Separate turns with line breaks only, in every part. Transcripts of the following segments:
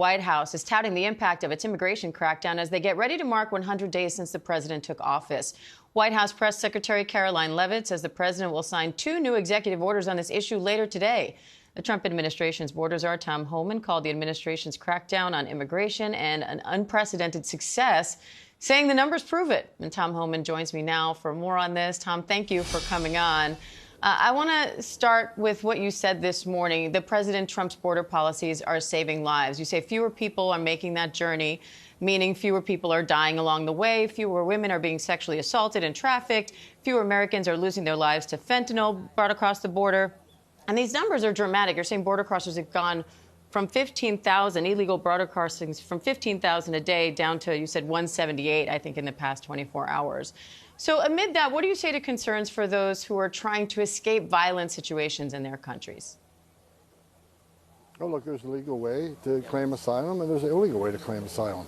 White House is touting the impact of its immigration crackdown as they get ready to mark 100 days since the president took office. White House Press Secretary Caroline Leavitt says the president will sign 2 new executive orders on this issue later today. The Trump administration's border czar Tom Homan called the administration's crackdown on immigration an unprecedented success, saying the numbers prove it. And Tom Homan joins me now for more on this. Tom, thank you for coming on. I want to start with what you said this morning. The President Trump's border policies are saving lives. You say fewer people are making that journey, meaning fewer people are dying along the way, fewer women are being sexually assaulted and trafficked, fewer Americans are losing their lives to fentanyl brought across the border. And these numbers are dramatic. You're saying border crossers have gone from 15,000 illegal border crossings, from 15,000 a day down to, you said, 178, I think, in the past 24 hours. So amid that, what do you say to concerns for those who are trying to escape violent situations in their countries?
Oh, look, there's a legal way to claim asylum and there's an illegal way to claim asylum.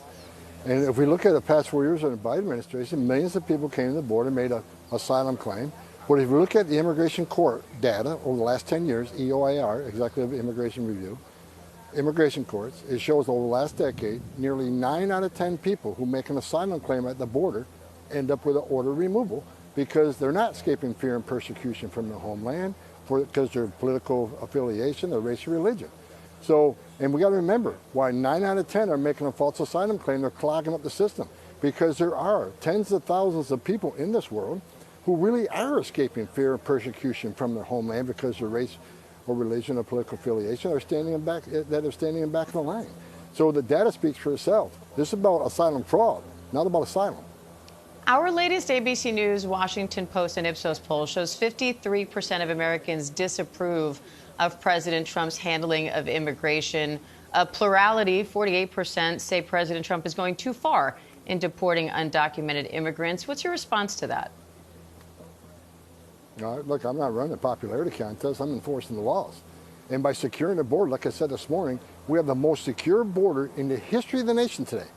And if we look at the past 4 years of the Biden administration, millions of people came to the border and made an asylum claim. But if you look at the immigration court data over the last 10 years, EOIR, Executive Immigration Review, immigration courts, it shows over the last decade, nearly 9 out of 10 people who make an asylum claim at the border end up with an order removal because they're not escaping fear and persecution from their homeland because of their political affiliation, their race or religion. So, and we got to remember why 9 out of 10 are making a false asylum claim. They're clogging up the system because there are tens of thousands of people in this world who really are escaping fear and persecution from their homeland because of their race or religion or political affiliation are standing in back of the line. So the data speaks for itself. This is about asylum fraud, not about asylum.
Our latest ABC News, Washington Post, and Ipsos poll shows 53% of Americans disapprove of President Trump's handling of immigration. A plurality, 48%, say President Trump is going too far in deporting undocumented immigrants. What's your response to that?
Look, I'm not running a popularity contest. I'm enforcing the laws. And by securing the border, like I said this morning, we have the most secure border in the history of the nation today.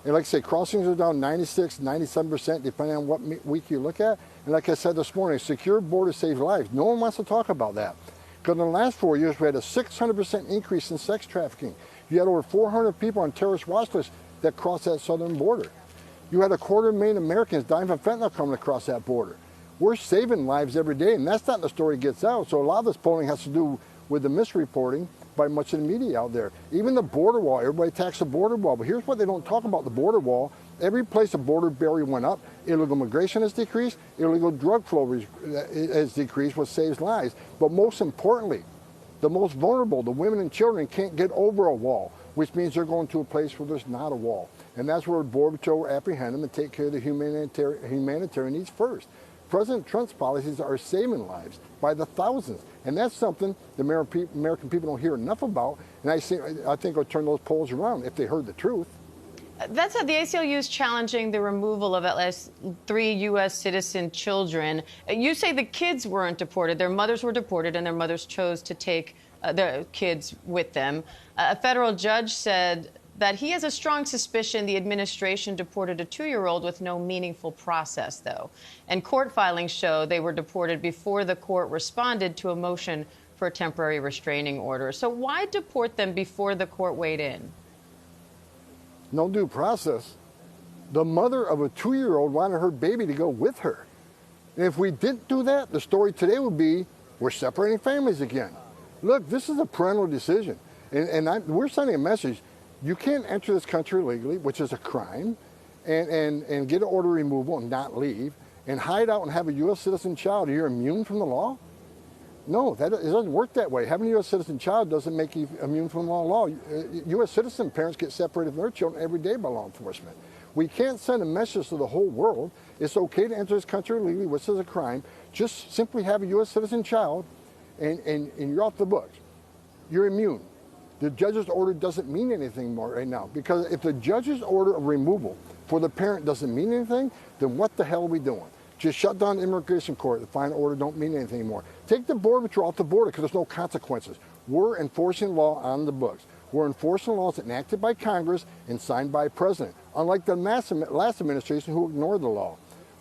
And like I say, crossings are down 96, 97%, depending on what week you look at. And like I said this morning, secure border saves lives. No one wants to talk about that. Because in the last 4 years, we had a 600% increase in sex trafficking. You had over 400 people on terrorist watch lists that crossed that southern border. You had 250,000 Americans dying from fentanyl coming across that border. We're saving lives every day, and that's not the story gets out. So a lot of this polling has to do with the misreporting by much of the media out there. Even the border wall, everybody attacks the border wall, but here's what they don't talk about the border wall. Every place a border barrier went up, illegal migration has decreased, illegal drug flow has decreased, which saves lives. But most importantly, the most vulnerable, the women and children, can't get over a wall, which means they're going to a place where there's not a wall. And that's where Border Patrol will apprehend them and take care of the humanitarian needs first. President Trump's policies are saving lives by the thousands. And that's something the American people don't hear enough about. And I think it'll turn those polls around if they heard the truth.
That said, the ACLU is challenging the removal of at least 3 U.S. citizen children. You say the kids weren't deported. Their mothers were deported, and their mothers chose to take their kids with them. A federal judge said that he has a strong suspicion the administration deported a 2-year-old with no meaningful process, though. And court filings show they were deported before the court responded to a motion for a temporary restraining order. So why deport them before the court weighed in?
No due process. The mother of a 2-year-old wanted her baby to go with her. And if we didn't do that, the story today would be we're separating families again. Look, this is a parental decision. And we're sending a message. You can't enter this country illegally, which is a crime, and get an order removal and not leave, and hide out and have a U.S. citizen child. You're immune from the law? No, it doesn't work that way. Having a U.S. citizen child doesn't make you immune from law. U.S. citizen parents get separated from their children every day by law enforcement. We can't send a message to the whole world. It's okay to enter this country illegally, which is a crime. Just simply have a U.S. citizen child, and you're off the books. You're immune. The judge's order doesn't mean anything more right now, because if the judge's order of removal for the parent doesn't mean anything, then what the hell are we doing? Just shut down the immigration court. The final order don't mean anything anymore. Take the Border Patrol off the border because there's no consequences. We're enforcing law on the books. We're enforcing laws enacted by Congress and signed by a president, unlike the last administration who ignored the law.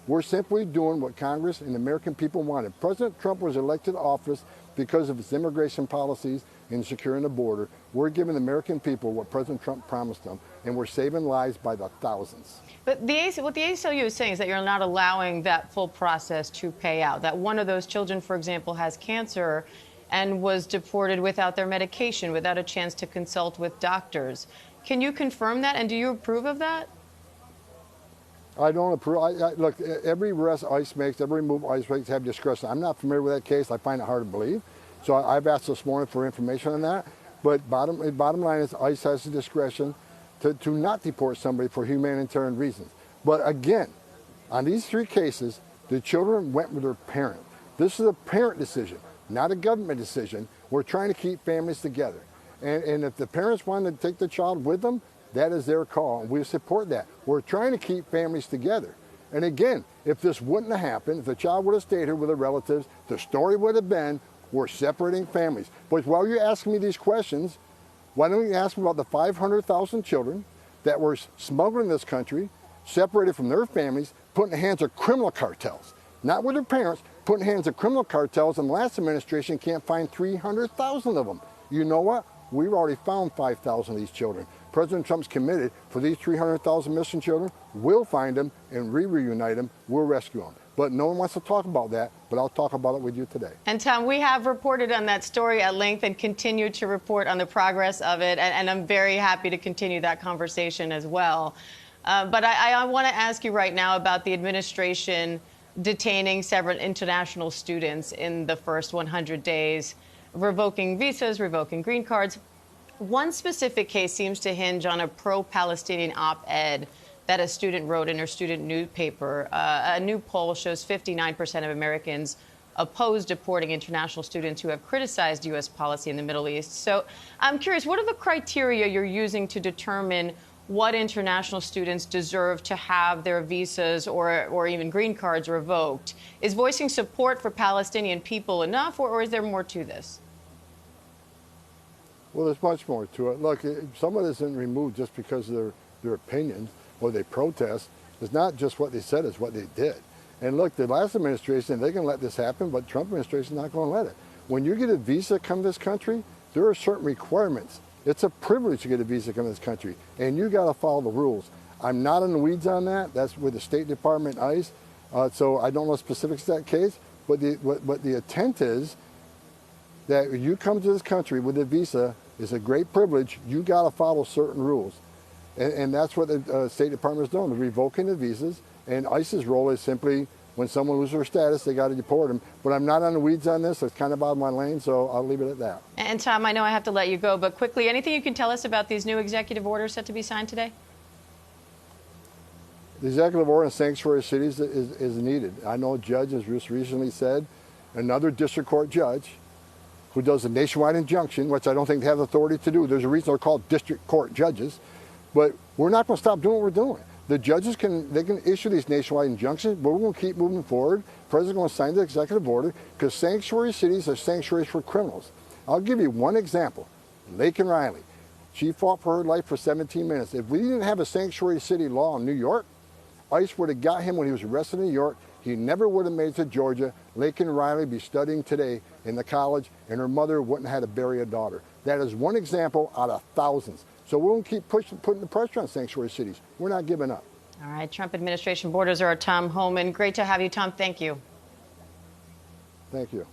We're simply doing what Congress and the American people wanted. President Trump was elected to office because of his immigration policies and securing the border. We're giving the American people what President Trump promised them, and we're saving lives by the thousands.
But what the ACLU is saying is that you're not allowing that full process to pay out, that one of those children, for example, has cancer and was deported without their medication, without a chance to consult with doctors. Can you confirm that, and do you approve of that?
I don't approve. Look, every arrest ICE makes, every move ICE makes have discretion. I'm not familiar with that case. I find it hard to believe. So I've asked this morning for information on that. But bottom line is ICE has the discretion to not deport somebody for humanitarian reasons. But again, on these three cases, the children went with their parent. This is a parent decision, not a government decision. We're trying to keep families together. And if the parents want to take the child with them, that is their call, and we support that. We're trying to keep families together. And again, if this wouldn't have happened, if the child would have stayed here with their relatives, the story would have been, we're separating families. But while you're asking me these questions, why don't you ask me about the 500,000 children that were smuggled in this country, separated from their families, put in the hands of criminal cartels, not with their parents, put in the hands of criminal cartels, and the last administration can't find 300,000 of them. You know what? We've already found 5,000 of these children. President Trump's committed for these 300,000 missing children. We'll find them and reunite them. We'll rescue them. But no one wants to talk about that, but I'll talk about it with you today.
And Tom, we have reported on that story at length and continue to report on the progress of it. And I'm very happy to continue that conversation as well. But I want to ask you right now about the administration detaining several international students in the first 100 days, revoking visas, revoking green cards. One specific case seems to hinge on a pro-Palestinian op-ed that a student wrote in her student newspaper. A new poll shows 59% of Americans oppose deporting international students who have criticized U.S. policy in the Middle East. So I'm curious, what are the criteria you're using to determine what international students deserve to have their visas or even green cards revoked? Is voicing support for Palestinian people enough, or is there more to this?
Well, there's much more to it. Look, someone isn't removed just because of their opinions or they protest. It's not just what they said, it's what they did. And look, the last administration, they can let this happen, but Trump administration is not going to let it. When you get a visa to come to this country, there are certain requirements. It's a privilege to get a visa to come to this country, and you got to follow the rules. I'm not in the weeds on that. That's with the State Department, ICE. So I don't know specifics of that case, but the intent is that when you come to this country with a visa, it's a great privilege. You got to follow certain rules. And that's what the State Department is doing, they're revoking the visas. And ICE's role is simply, when someone loses their status, they got to deport them. But I'm not on the weeds on this. It's kind of out of my lane, so I'll leave it at that.
And Tom, I know I have to let you go, but quickly, anything you can tell us about these new executive orders set to be signed today?
The executive order in sanctuary cities is needed. I know a judge has just recently said, another district court judge who does a nationwide injunction, which I don't think they have authority to do. There's a reason they're called district court judges. But we're not going to stop doing what we're doing. The judges can issue these nationwide injunctions, but we're going to keep moving forward. The president's going to sign the executive order because sanctuary cities are sanctuaries for criminals. I'll give you one example. Laken Riley. She fought for her life for 17 minutes. If we didn't have a sanctuary city law in New York, ICE would have got him when he was arrested in New York. He never would have made it to Georgia. Laken Riley would be studying today in the college, and her mother wouldn't have had to bury a daughter. That is one example out of thousands. So we're going to keep putting the pressure on sanctuary cities. We're not giving up.
All right. Trump administration borders are Tom Homan. Great to have you, Tom. Thank you.
Thank you.